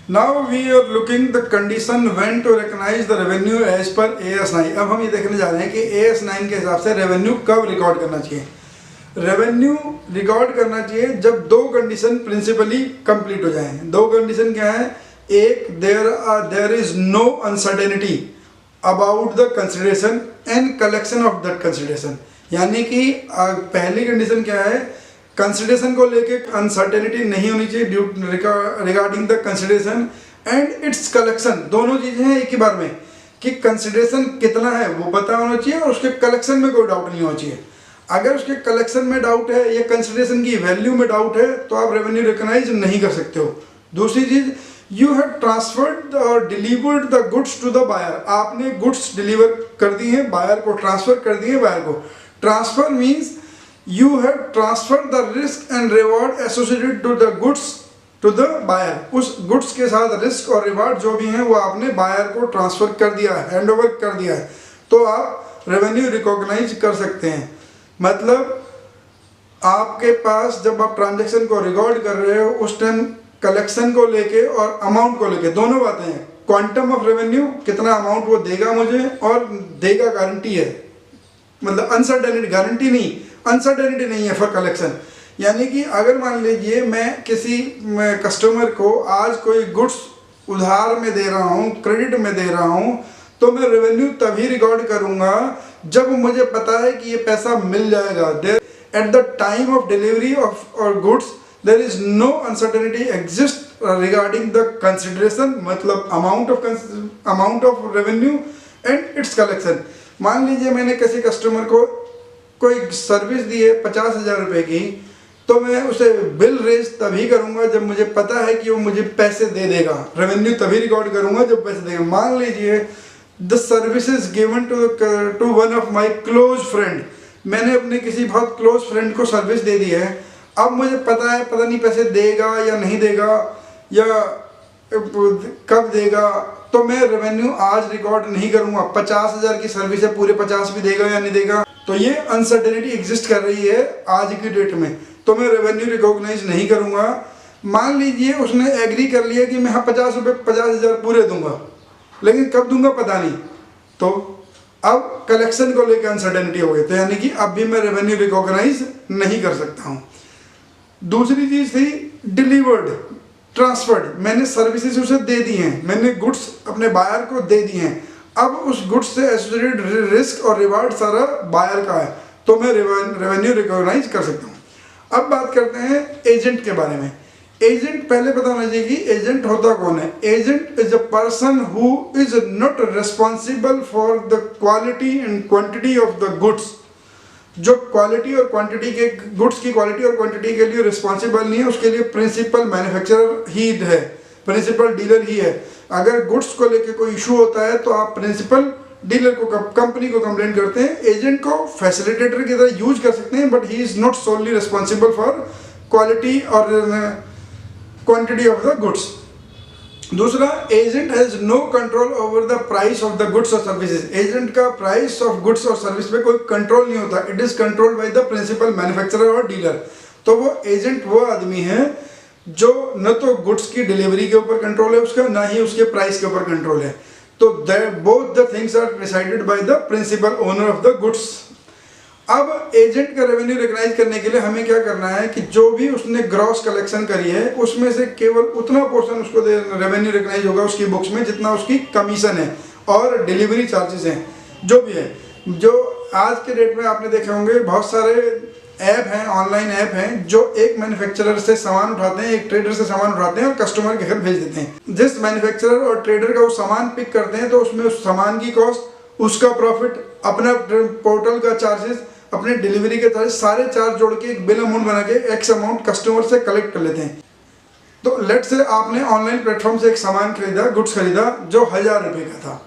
Now we are looking the condition when to recognize the revenue as पर AS9। अब हम ये देखने जा रहे हैं कि AS9 के हिसाब से रेवेन्यू कब रिकॉर्ड करना चाहिए। रेवेन्यू रिकॉर्ड करना चाहिए जब दो कंडीशन प्रिंसिपली कंप्लीट हो जाएं। दो कंडीशन क्या है? एक, there is no uncertainty about the consideration and collection of that consideration. यानी कि पहली कंडीशन क्या है? कंसिडरेशन को लेके अनसर्टेनिटी नहीं होनी चाहिए regarding the consideration and its collection. दोनों चीजें हैं एक ही बार में, कि कंसिडरेशन कितना है वो पता होना चाहिए और उसके कलेक्शन में कोई डाउट नहीं होना चाहिए। अगर उसके कलेक्शन में डाउट है या कंसिडरेशन की वैल्यू में डाउट है तो आप रेवेन्यू रिकॉग्नाइज नहीं कर सकते हो। दूसरी चीज, यू हैव ट्रांसफर्ड और delivered the goods to the buyer. आपने गुड्स डिलीवर कर दी हैं बायर को, ट्रांसफर कर दिए बायर को। Transfer means you have transferred the risk and reward associated to the goods to the buyer। उस गुड्स के साथ रिस्क और रिवार्ड जो भी हैं वो आपने बायर को ट्रांसफर कर दिया है, हैंड ओवर कर दिया है, तो आप रेवेन्यू रिकॉग्नाइज कर सकते हैं। मतलब आपके पास जब आप ट्रांजैक्शन को रिकॉर्ड कर रहे हो उस टाइम कलेक्शन को लेके और अमाउंट को लेके दोनों बातें हैं। क्वांटम ऑफ रेवेन्यू, कितना अमाउंट वो देगा मुझे, और देगा गारंटी है, मतलब अनसर्टेनिटी, गारंटी नहीं, अनसर्टेनिटी नहीं है फॉर कलेक्शन। यानी कि अगर मान लीजिए मैं किसी कस्टमर को आज कोई गुड्स उधार में दे रहा हूँ, क्रेडिट में दे रहा हूँ, तो मैं रेवेन्यू तभी रिकॉर्ड करूँगा जब मुझे पता है कि ये पैसा मिल जाएगा। At the time of delivery of और goods there is no uncertainty exist regarding the consideration, मतलब amount of revenue and its collection. मान लीजिए मैंने किसी कस्टमर को कोई सर्विस दी है 50,000 रुपये की, तो मैं उसे बिल रेज तभी करूंगा जब मुझे पता है कि वो मुझे पैसे दे देगा। रेवेन्यू तभी रिकॉर्ड करूंगा जब पैसे देगा। मान लीजिए the services given to one of my close friend, मैंने अपने किसी बहुत क्लोज फ्रेंड को सर्विस दे दी है। अब मुझे पता है, पता नहीं पैसे देगा या नहीं देगा या कब देगा, तो मैं रेवेन्यू आज रिकॉर्ड नहीं करूंगा। 50,000 की सर्विस है, पूरे 50 भी देगा या नहीं देगा, तो ये अनसर्टेनिटी एग्जिस्ट कर रही है आज की डेट में, तो मैं रेवेन्यू रिकॉग्नाइज नहीं करूंगा। मान लीजिए उसने एग्री कर लिया कि मैं हाँ 50,000 पूरे दूंगा, लेकिन कब दूंगा पता नहीं, तो अब कलेक्शन को लेकर अनसर्टेनिटी हो गई, तो यानी कि अब भी मैं रेवेन्यू रिकॉग्नाइज नहीं कर सकता हूँ। दूसरी चीज थी डिलीवर्ड, ट्रांसफर्ड, मैंने सर्विसेज उसे दे दी हैं, मैंने गुड्स अपने बायर को दे दी हैं। अब उस गुड्स से एसोसिएटेड रिस्क और रिवार्ड सारा बायर का है, तो मैं रेवेन्यू रिकॉग्नाइज कर सकता हूँ। अब बात करते हैं एजेंट के बारे में। एजेंट पहले पता होना चाहिए कि एजेंट होता कौन है। Agent is a person who is not responsible for the quality and quantity of the goods. जो क्वालिटी और क्वांटिटी के गुड्स की क्वालिटी और क्वांटिटी के लिए रिस्पॉन्सिबल नहीं है, उसके लिए प्रिंसिपल मैन्युफैक्चरर ही है, प्रिंसिपल डीलर ही है। अगर गुड्स को लेके कोई इशू होता है तो आप प्रिंसिपल डीलर को, कंपनी को कंप्लेन करते हैं। एजेंट को फैसिलिटेटर की तरह यूज कर सकते हैं, but he is not solely responsible for quality और क्वांटिटी ऑफ द गुड्स। दूसरा, agent has no control over the price of the goods और सर्विसेज। एजेंट का प्राइस ऑफ गुड्स और सर्विस पे कोई कंट्रोल नहीं होता, it is controlled by the principal manufacturer और डीलर। तो वो एजेंट वो आदमी है जो न तो गुड्स की डिलीवरी के ऊपर कंट्रोल है उसका, ना ही उसके प्राइस के ऊपर कंट्रोल है। तो both the things are decided by the principal owner of the goods. अब एजेंट का रेवेन्यू रिकॉग्नाइज करने के लिए हमें क्या करना है कि जो भी उसने ग्रॉस कलेक्शन करी है उसमें से केवल उतना पोर्शन उसको रेवेन्यू रिकॉग्नाइज होगा उसकी बुक्स में जितना उसकी कमीशन है और डिलीवरी चार्जेस हैं जो भी है। जो आज के डेट में आपने देखे होंगे बहुत सारे ऐप हैं, ऑनलाइन ऐप हैं जो एक मैन्युफैक्चरर से सामान उठाते हैं, एक ट्रेडर से सामान उठाते हैं और कस्टमर के घर भेज देते हैं। जिस मैन्युफैक्चरर और ट्रेडर का वो सामान पिक करते हैं तो उसमें उस सामान की कॉस्ट, उसका प्रॉफिट, अपना पोर्टल का चार्जेस, अपने डिलीवरी के चार्जेस, सारे चार्ज जोड़ के एक बिल अमाउंट बना के एक्स अमाउंट कस्टमर से कलेक्ट कर लेते हैं। तो लेट से आपने ऑनलाइन प्लेटफॉर्म से एक सामान खरीदा, गुड्स खरीदा जो 1000 रुपये का था,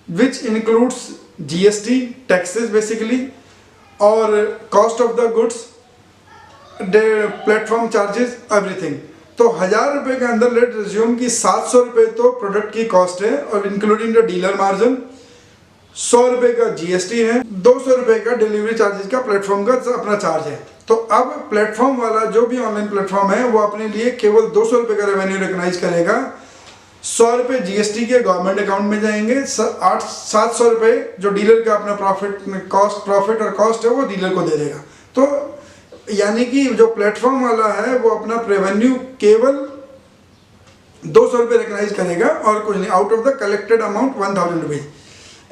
which includes GST, taxes basically, और cost of the goods, platform charges, everything. तो 1000 रुपये के अंदर लेट रिज्यूम की 700 रुपये तो प्रोडक्ट की कॉस्ट है और इंक्लूडिंग द डीलर मार्जिन, 100 रुपये का GST है, 200 रुपये का डिलीवरी चार्जेस का प्लेटफॉर्म का अपना चार्ज है। तो अब प्लेटफॉर्म वाला जो भी ऑनलाइन प्लेटफॉर्म है वो अपने लिए केवल 200 रुपये का रेवेन्यू रिकॉग्नाइज करेगा 100 रुपये जीएसटी के गवर्नमेंट अकाउंट में जाएंगे, 700 रुपये जो डीलर का अपना प्रॉफिट और कॉस्ट है वो डीलर को दे देगा। तो यानी कि जो प्लेटफॉर्म वाला है वो अपना रेवेन्यू केवल 200 रुपये रिकग्नाइज करेगा और कुछ नहीं, out of the collected amount 1000 rupees.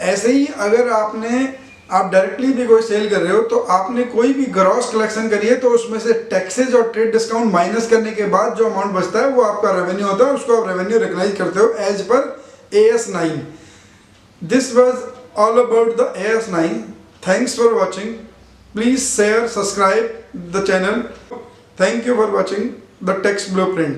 ऐसे ही अगर आप डायरेक्टली भी कोई सेल कर रहे हो तो आपने कोई भी ग्रॉस कलेक्शन करी है तो उसमें से टैक्सेज और ट्रेड डिस्काउंट माइनस करने के बाद जो अमाउंट बचता है वो आपका रेवेन्यू होता है, उसको आप रेवेन्यू रिकग्नाइज करते हो एज पर AS9। This was all about the AS9। Thanks for watching. Please share, subscribe the channel. Thank you for watching the tax blueprint.